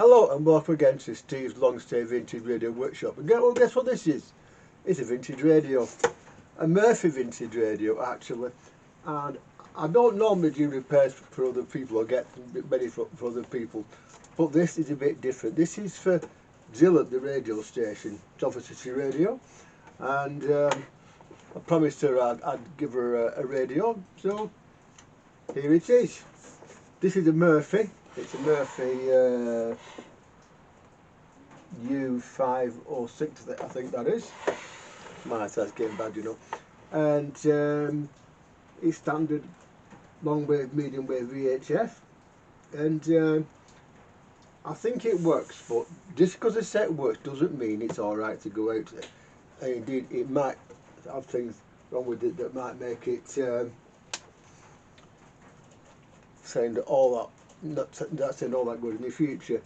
Hello and welcome again to Steve's Long Stay Vintage Radio Workshop. And guess what this is? It's a vintage radio. A Murphy vintage radio actually. And I don't normally do repairs for other people or get many for other people. But this is a bit different. This is for Jill at the radio station, Telford City Radio. And I promised her I'd give her a radio. So here it is. This is a Murphy. It's a Murphy U506, I think that is. My eyesight's getting bad, you know. And it's standard long wave, medium wave VHF. And I think it works, but just because the set works doesn't mean it's alright to go out there. And indeed, it might have things wrong with it that might make it sound all that. That's all that good in the future.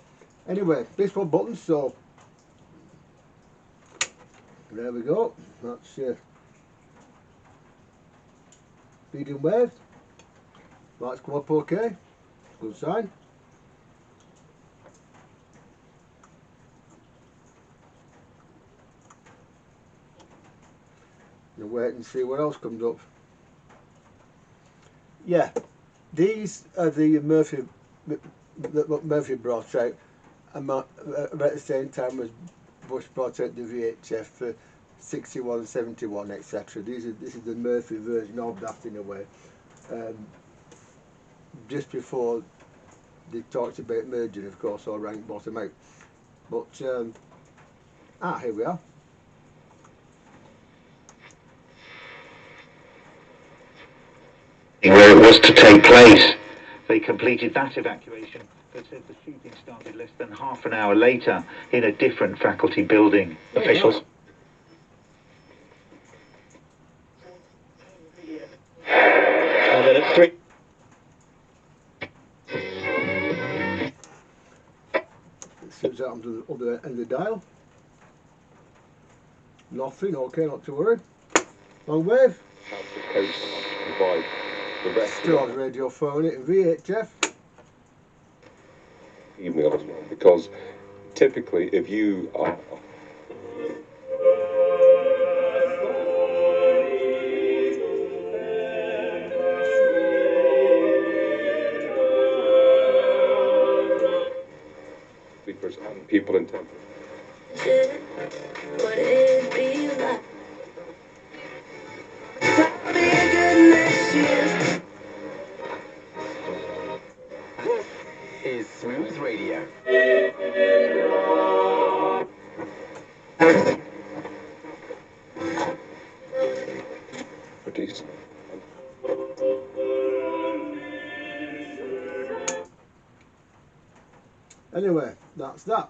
Anyway, this one button, so there we go. That's medium wave. Lights come up okay. Good sign. Now wait and see what else comes up. Yeah, these are the Murphy brought out about the same time as Bush brought out the VHF for 61, 71, etc. This is the Murphy version of that in a way. Just before they talked about merging, of course, or rank bottom out. But here we are. Where it was to take place. They completed that evacuation, but said the shooting started less than half an hour later in a different faculty building. Officials. And then at 3. Sits out onto the other end of the dial. Nothing, okay, not to worry. Long wave. Still on the radio phone, it VHF. Email as well, because typically if you are and people in temper. What it be like? Is Smooth Radio. Decent. Anyway, that's that.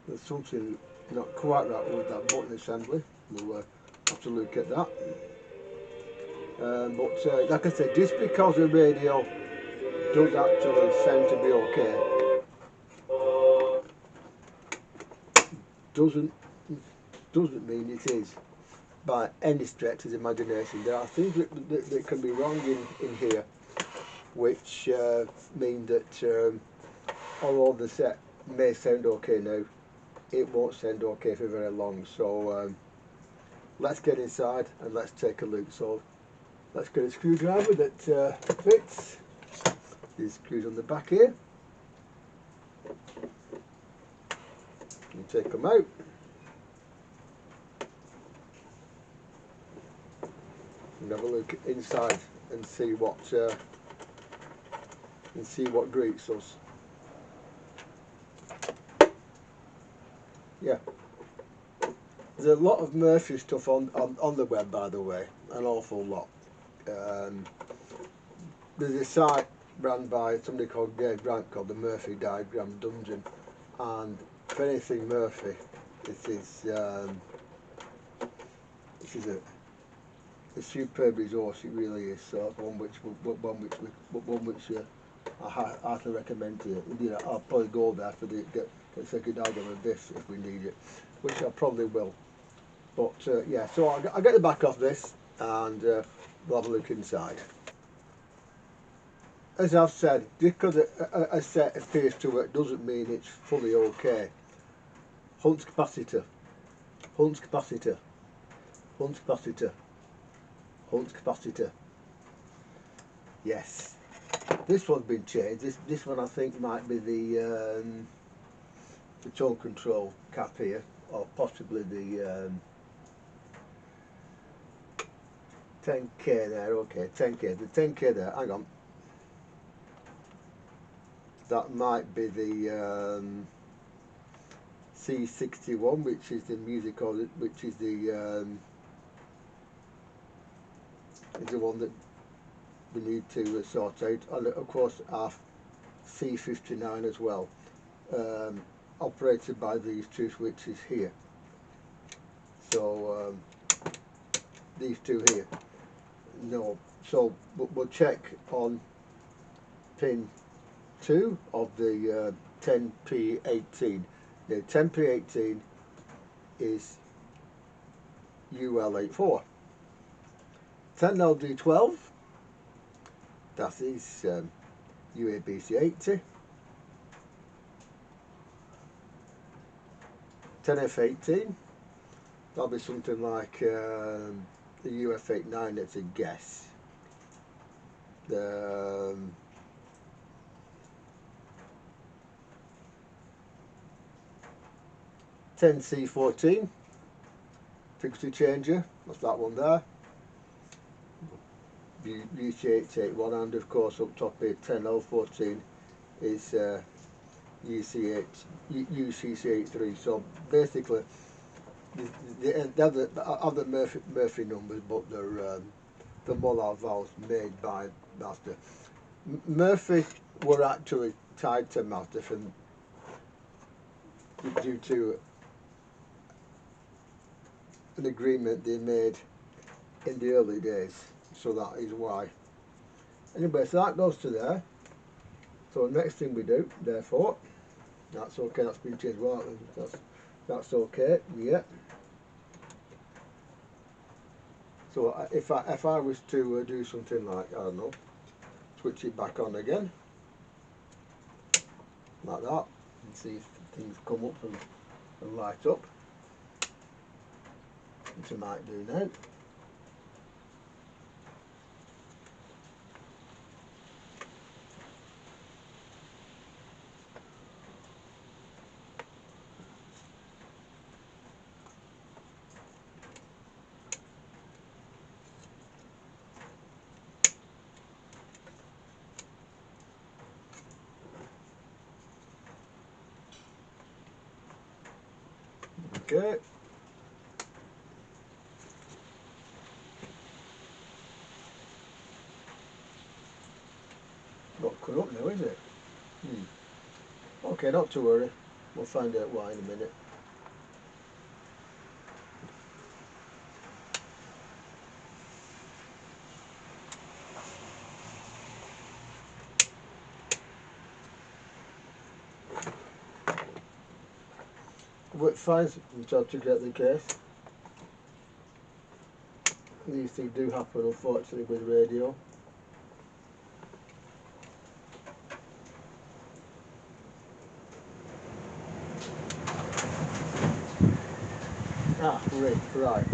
There's something not quite right with that button assembly. We'll have to look at that. But like I said, just because the radio does actually sound to be okay, doesn't mean it is by any stretch of the imagination. There are things that can be wrong in here, which mean that although the set may sound okay now, it won't sound okay for very long. So let's get inside and let's take a look. So let's get a screwdriver that fits. These screws on the back here. You take them out. And have a look inside and see what greets us. Yeah. There's a lot of Murphy stuff on the web, by the way, an awful lot. There's a site run by somebody called Dave Grant called the Murphy Diagram Dungeon, and for anything Murphy, it is a superb resource. It really is. So one which I highly recommend to you. Indeed, I'll probably go there for the second diagram of this if we need it, which I probably will. But yeah, so I'll get the back off this and we'll have a look inside. as I've said, because a set appears to work doesn't mean it's fully okay. Hunt's capacitor, Hunt's capacitor, Hunt's capacitor, Hunt's capacitor. Yes, this one's been changed. This one I think might be the tone control cap here, or possibly the 10k there. Okay, 10k. The 10k there. Hang on. That might be the C61, which is the music order, which is the one that we need to sort out, and of course our C59 as well, operated by these two switches here. So these two here, no. So we'll check on pin 2 of the 10P18. The 10P18 is UL84. 10LD12, that is UABC80. 10F18, that'll be something like the UF89, that's a guess. The 10C14, frequency changer, that's that one there. UC881, and of course up top here 10L14 is UCC83. So basically the other Murphy numbers, but they're the molar valves made by Master. Murphy were actually tied to Master due to an agreement they made in the early days, so that is why. Anyway, so that goes to there. So the next thing we do, therefore, that's okay, that's been changed. Well, that's okay, yeah. So if I was to do something like, I don't know, switch it back on again, like that, and see if things come up and light up, which I might do now. Okay. Not cut up now, is it? Okay, not to worry. We'll find out why in a minute. Worked fine until to get the case. These things do happen, unfortunately, with radio. Ah, right.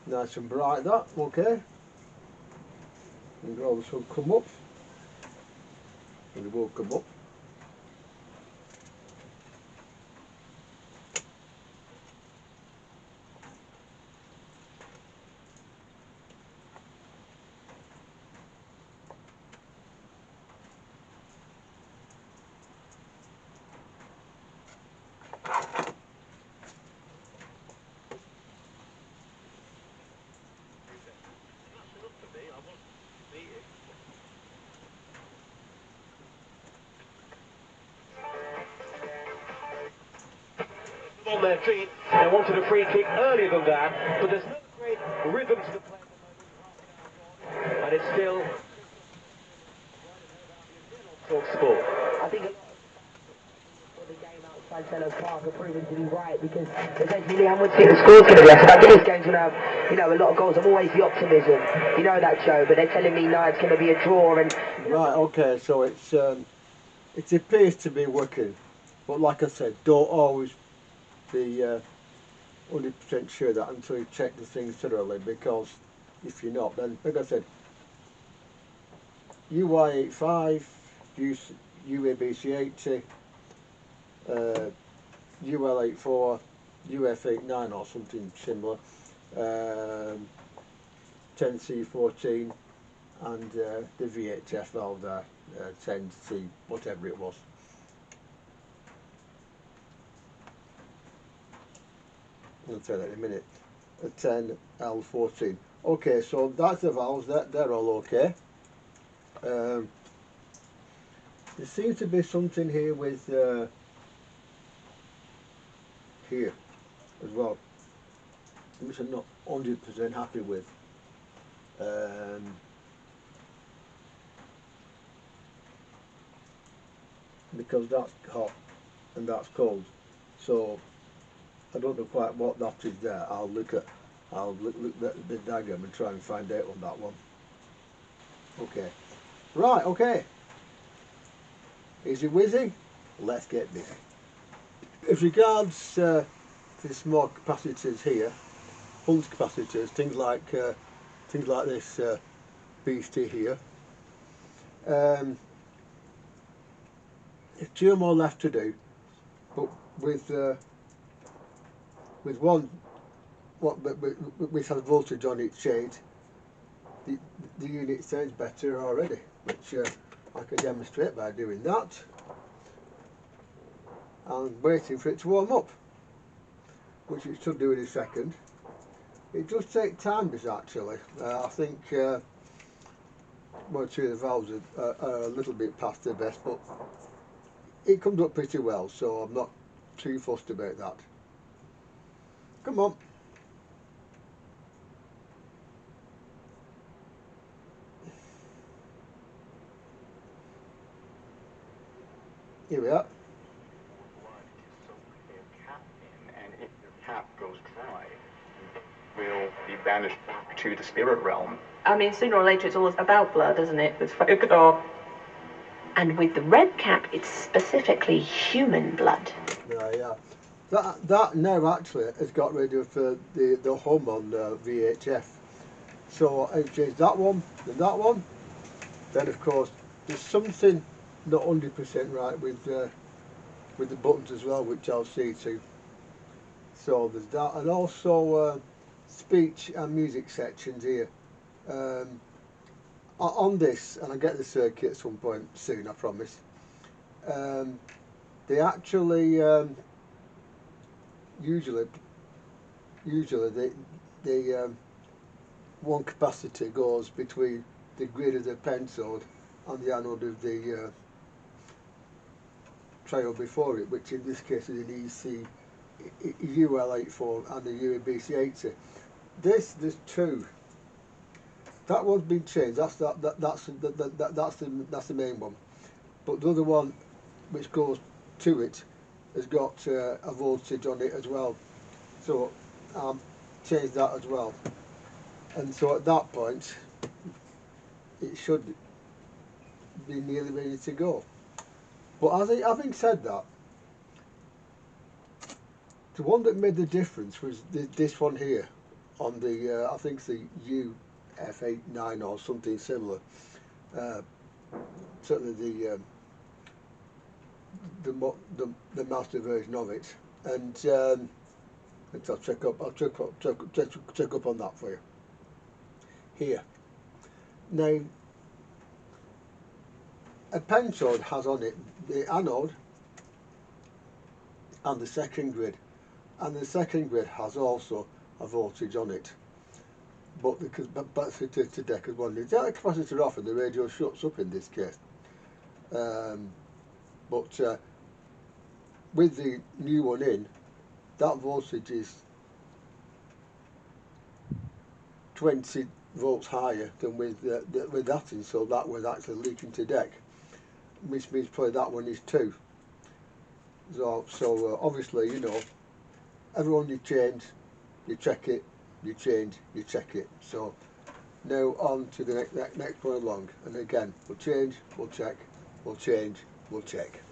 Nice and bright that, okay. And all this will come up. And it will come up. On their feet, they wanted a free kick earlier than that, but there's no great rhythm to the play at the moment, and it's still talk sport. I think a lot of the game outside Fellow Park are proven to be right, because essentially how much the score's going to be. I said, I think this game's going to have, you know, a lot of goals. I'm always the optimism, you know that, Joe, but they're telling me now it's going to be a draw. And right, okay, so it appears to be working, but like I said, don't always be 100% sure that until you check the things thoroughly, because if you're not, then like I said, UY85, UABC80, UL84, UF89 or something similar, 10C14, and the VHF valve there, 10C whatever it was. I'll tell you that in a minute. 10L14. Okay, so that's the valves, they're all okay. There seems to be something here with here as well, which I'm not 100% happy with. Because that's hot and that's cold, so I don't know quite what that is there. I'll look at the diagram and try and find out on that one. Okay, right, okay. Easy wizzy, let's get busy. As regards the small capacitors here, Hunt capacitors, things like this beastie here. There's two more left to do, but with one which has voltage on its shade, the unit sounds better already, which I can demonstrate by doing that. I'm waiting for it to warm up, which it should do in a second. It does take time, this actually. I think one or two of the valves are a little bit past their best, but it comes up pretty well, so I'm not too fussed about that. Come on. Here we are. And if your cap goes dry, will be banished back to the spirit realm. I mean, sooner or later it's always about blood, isn't it, with folklore? And with the red cap, it's specifically human blood. Yeah. That now actually has got rid of the hum on VHF. So I've changed that one and that one. Then of course there's something not 100% right with the buttons as well, which I'll see to. So there's that, and also speech and music sections here. On this, and I'll get the circuit at some point soon, I promise. They actually usually the one capacitor goes between the grid of the pentode and the anode of the triode before it, which in this case is an UL84 and the UABC80. There's two. That one's been changed. That's the main one. But the other one, which goes to it, has got a voltage on it as well. So changed that as well. And so at that point, it should be nearly ready to go. But having said that, the one that made the difference was this one here, on the I think it's the UF89 or something similar. Certainly the master version of it, and I'll check up on that for you. Here, now a pentode has on it the anode and the second grid, and the second grid has also a voltage on it. But because to deck as well, you take the capacitor off and the radio shuts up in this case. But with the new one in, that voltage is 20 volts higher than with that in, so that was actually leaking to deck, which means probably that one is 2. So obviously, you know, everyone you change, you check it, you change, you check it. So now on to the next one along, and again, we'll change, we'll check, we'll change, we'll check.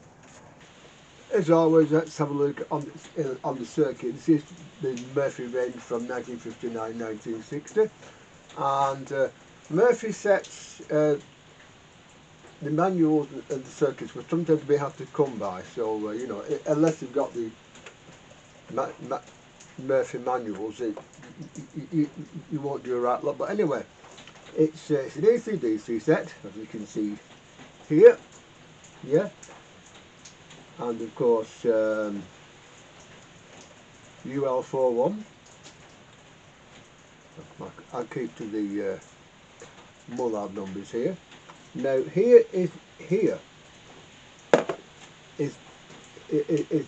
As always, let's have a look on the circuit. This is the Murphy range from 1959-1960, and Murphy sets the manuals and the circuits will sometimes be have to come by. So you know, unless you've got the Murphy manuals, you won't do a right lot. But anyway, it's an AC/DC set, as you can see here. Yeah. And of course UL41. I'll keep to the Mullard numbers here. Now here is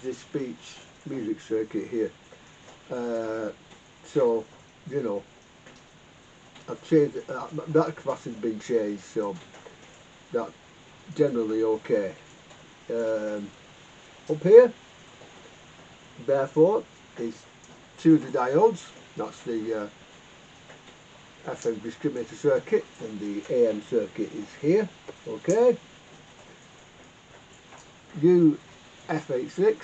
the speech music circuit here. So you know, I've changed that capacitor's been changed, so that's generally okay. Up here, therefore, is two of the diodes. That's the FM discriminator circuit, and the AM circuit is here. Okay. U506,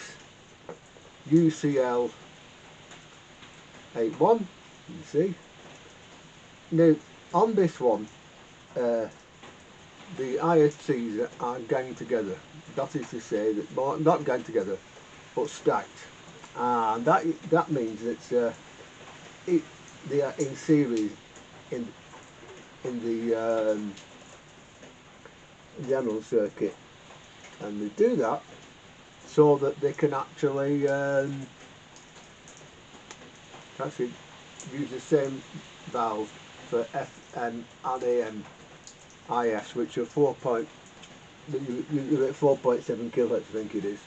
UCL81. You see. Now on this one, the ISCs are gang together. That is to say that not gang together, but stacked, and that means that they are in series in the analog circuit, and they do that so that they can actually use the same valve for FM and AM IS, which are 4.7 kilohertz, I think it is,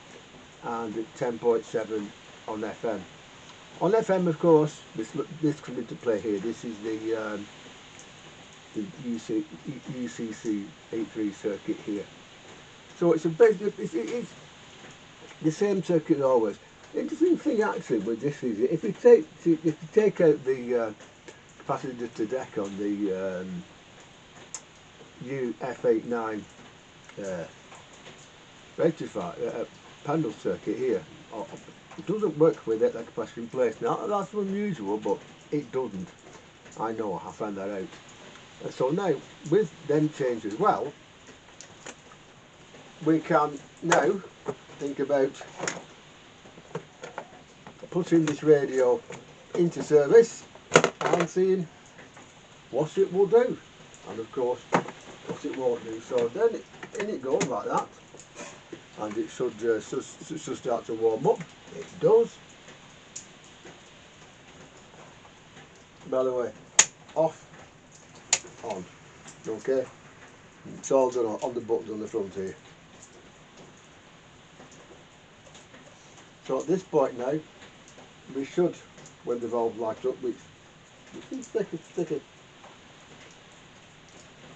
and 10.7 on FM. On FM, of course, this comes into play here. This is the UCC83 circuit here. So it's it's the same circuit as always. The interesting thing actually with this is if you take out the capacitor to deck on the UF89 rectifier panel circuit here, it doesn't work with it like capacitor in place. Now that's unusual, but it doesn't. I know, I found that out. And so now with them changed as well, we can now think about putting this radio into service and seeing what it will do, and of course what it won't do. So then in it goes like that, and it should start to warm up. It does. By the way, off, on. Okay, it's all done on the buttons on the front here. So at this point now, we should, when the valve lights up, which take a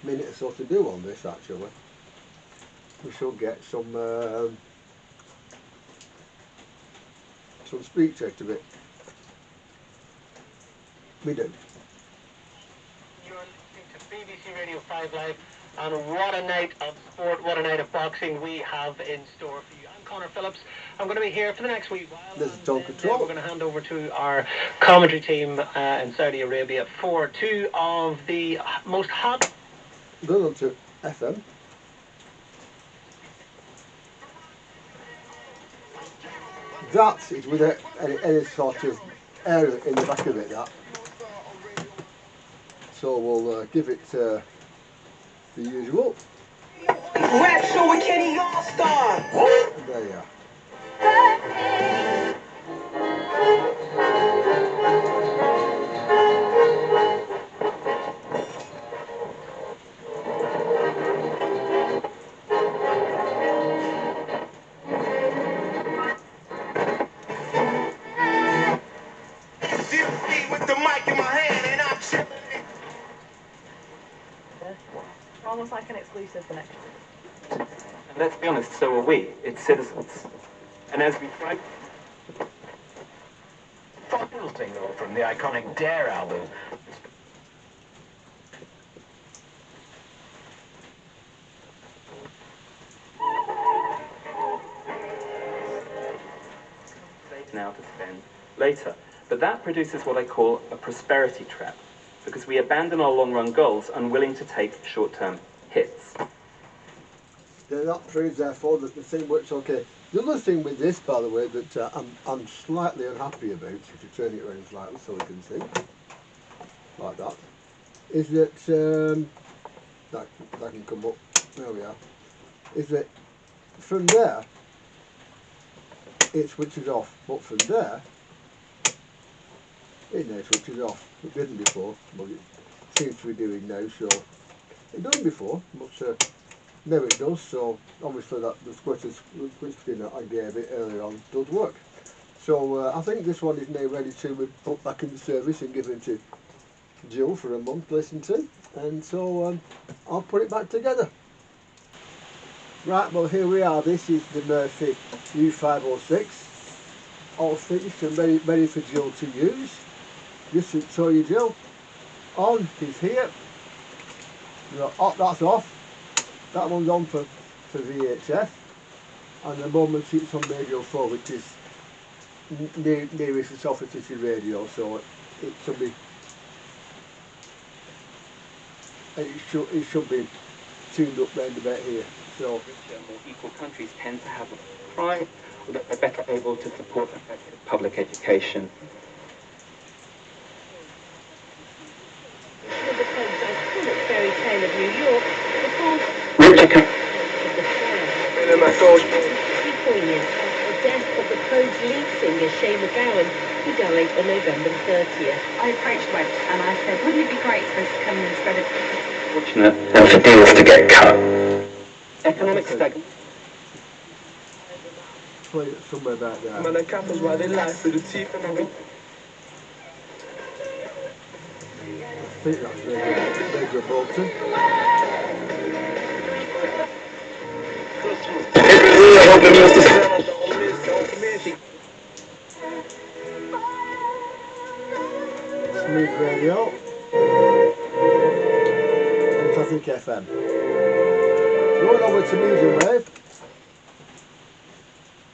minute or so to do on this actually, we should get some speech out of it. We do. You're listening to BBC Radio 5 Live, and what a night of sport, what a night of boxing we have in store for you. I'm Connor Phillips. I'm going to be here for the next wee while. There's tone control. We're going to hand over to our commentary team in Saudi Arabia for two of the most hot... Going on to FM. That is without any sort of air in the back of it, that. So we'll give it the usual. Rap show with Kenny All-Star. There you are. With the mic in my hand and I'm chilling. Almost like an exclusive for next week. And let's be honest, so are we. It's citizens. And as we try final single from the iconic Dare album. Now to spend later. But that produces what I call a prosperity trap, because we abandon our long-run goals, unwilling to take short-term hits. They're not proves therefore that the thing works okay. The other thing with this, by the way, that I'm slightly unhappy about, if you turn it around slightly so we can see, like that, is that, that can come up, there we are, is that from there, it switches off, but from there, it now switches off. It didn't before, but it seems to be doing now, so it done before, but now it does, so obviously that the switch screen that I gave it earlier on does work. So I think this one is now ready to be put back into service and given to Jill for a month to listen to, and so I'll put it back together. Right, well here we are. This is the Murphy U506, all finished and ready for Jill to use. Just to show you Jill, on is here, that's off, that one's on for VHF, and the moment it's on radio 4, which is nearest the software radio, so it should be, it should be tuned up round about here. So Richer, more equal countries tend to have crime, that they're better able to support effective public education. With the Pope's iconic fairy tale of New York, the false Richer of the fire. Poignant after the death of the Pope's lead singer, Shane McGowan, who died on November 30th. I approached Webb and I said, wouldn't it be great for us to come in and spread it? fortunate and for deals to get cut. Economic stagnation. play it somewhere back there. Man, the cappers riding life with the teeth and everything. I think that's Major Bolton. Smooth radio. Emphatic FM. Going over to medium wave,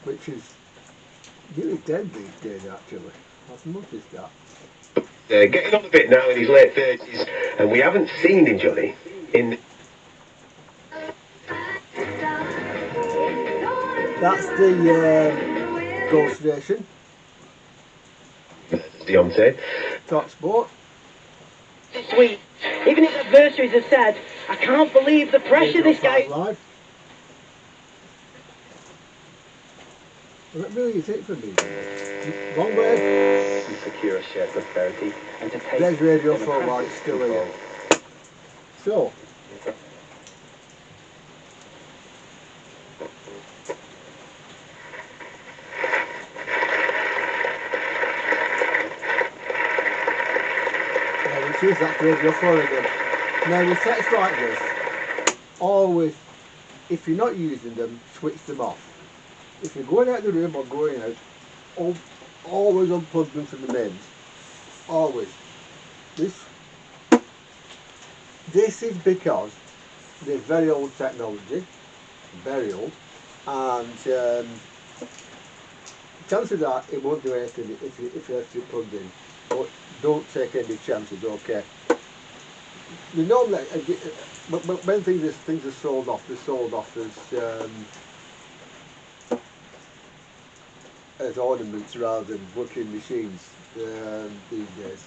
which is really dead these days actually. I've noticed that. Getting on a bit now in his late 30s, and we haven't seen him, Johnny, in... That's the Gold Station. Deontay. Talk Sport. Sweet. Even his adversaries have said, I can't believe the pressure this guy... Live. Well, that really is it for me. Long way. To secure a shared prosperity and to take... There's radio for a while, it's still here. So. Which is that radio 4 again. Now with sets like this, always, if you're not using them, switch them off. If you're going out of the room or going out, always unplug them from the mains. Always. This is because they're very old technology, very old, and chances are it won't do anything if you have to plug in. But don't take any chances, okay? You normally, when things are sold off, they're sold off as ornaments rather than working machines these days,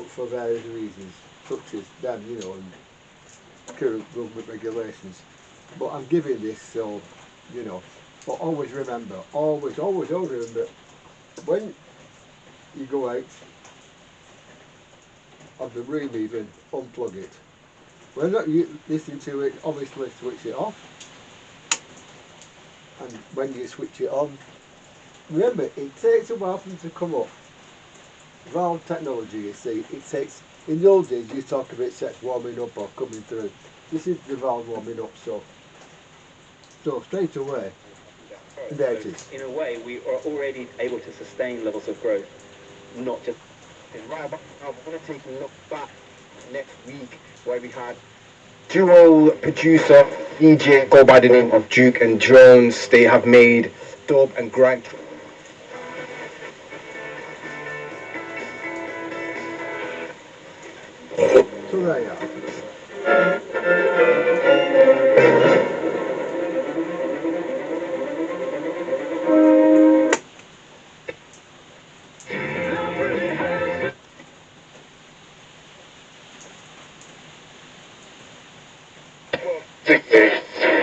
for various reasons, such as them, you know, and current government regulations. But I'm giving this so, you know, but always remember, always remember, when you go out of the room even, unplug it. When not listening to it, obviously switch it off. And when you switch it on, remember, it takes a while for them to come up. Valve technology, you see, it takes, in the old days you talk about sets warming up or coming through. This is the valve warming up, so straight away, in the 80s. In a way, we are already able to sustain levels of growth, not just... Right about now, we're going to take a look back next week where we had duo producer DJ go by the name of Duke and Drones. They have made dub and grind. So there you are.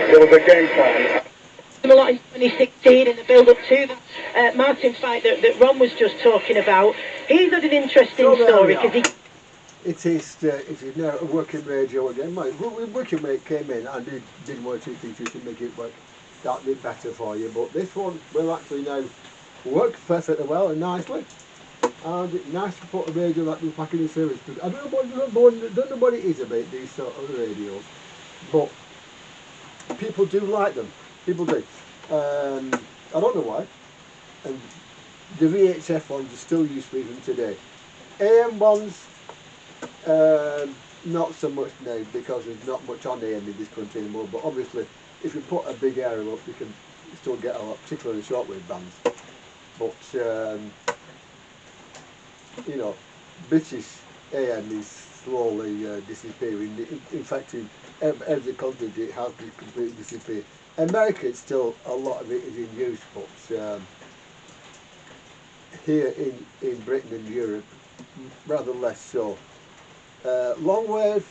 There was a game plan. A lot in 2016 in the build-up to that Martin fight that Ron was just talking about. He's had an interesting story because he... It is now a working radio again. Working mate came in and did one or two things to make it work that bit better for you, but this one will actually now work perfectly well and nicely. And it's nice to put a radio like this back in the service. I don't know what it is about these sort of radios, but people do like them. People do. I don't know why. And the VHF ones are still used for even today. AM ones, not so much now because there's not much on AM in this country anymore. But obviously, if you put a big area up, you can still get a lot, particularly shortwave bands. But you know, British AM is slowly disappearing. In fact, in every country it has completely disappeared. America, it's still a lot of it is in use, but here in Britain and Europe, rather less so. Long wave,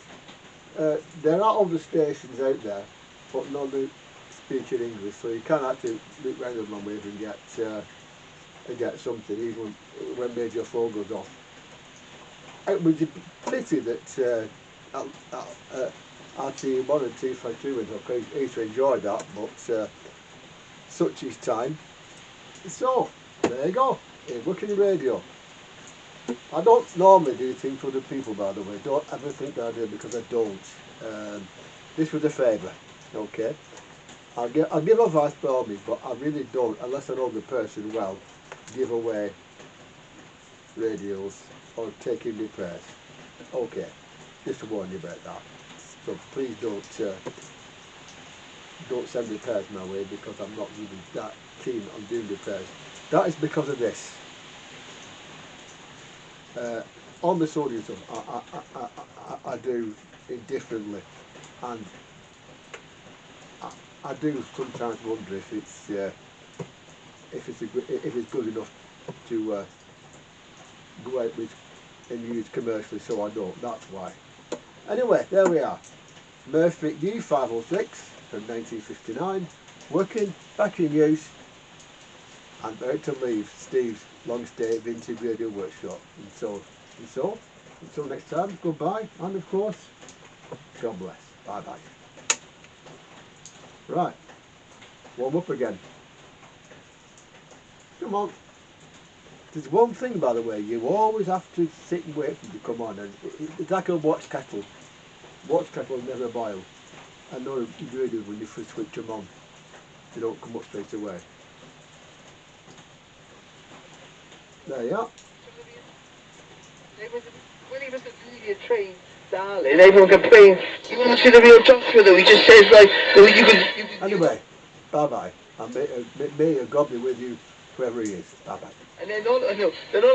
there are other stations out there, but none that speak in English, so you can actually look round the long wave and get something, even when Major 4 goes off. It was a pity that RT1 and T52 went off. I used to enjoy that, but such is time. So, there you go, working radio. I don't normally do things for other people, by the way. Don't ever think that I do, because I don't. This was a favour, okay? I'll give advice by all means, but I really don't, unless I know the person well, give away radios or take in repairs. Okay, just to warn you about that. So please don't send repairs my way, because I'm not really that keen on doing repairs. That is because of this. On the sodium stuff, I do it differently, and I do sometimes wonder if it's good enough to go out with and use commercially. So I don't. That's why. Anyway, there we are. Murphy U506 from 1959, working, back in use, and about to leave Steve's long stay vintage radio workshop. And so, until next time, goodbye, and of course, God bless. Bye bye. Right, warm up again. Come on. There's one thing, by the way, you always have to sit and wait for them to come on. And it's like a watch kettle. Watch kettle never boil. I know radios, when you first switch them on, they don't come up straight away. There you are. When he was at the train, darling, everyone complained, you want to see the real doctor though, he just says like, you can... Anyway, bye bye. And may God be with you, whoever he is. Bye bye. And then all of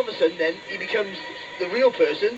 a sudden then, he becomes the real person.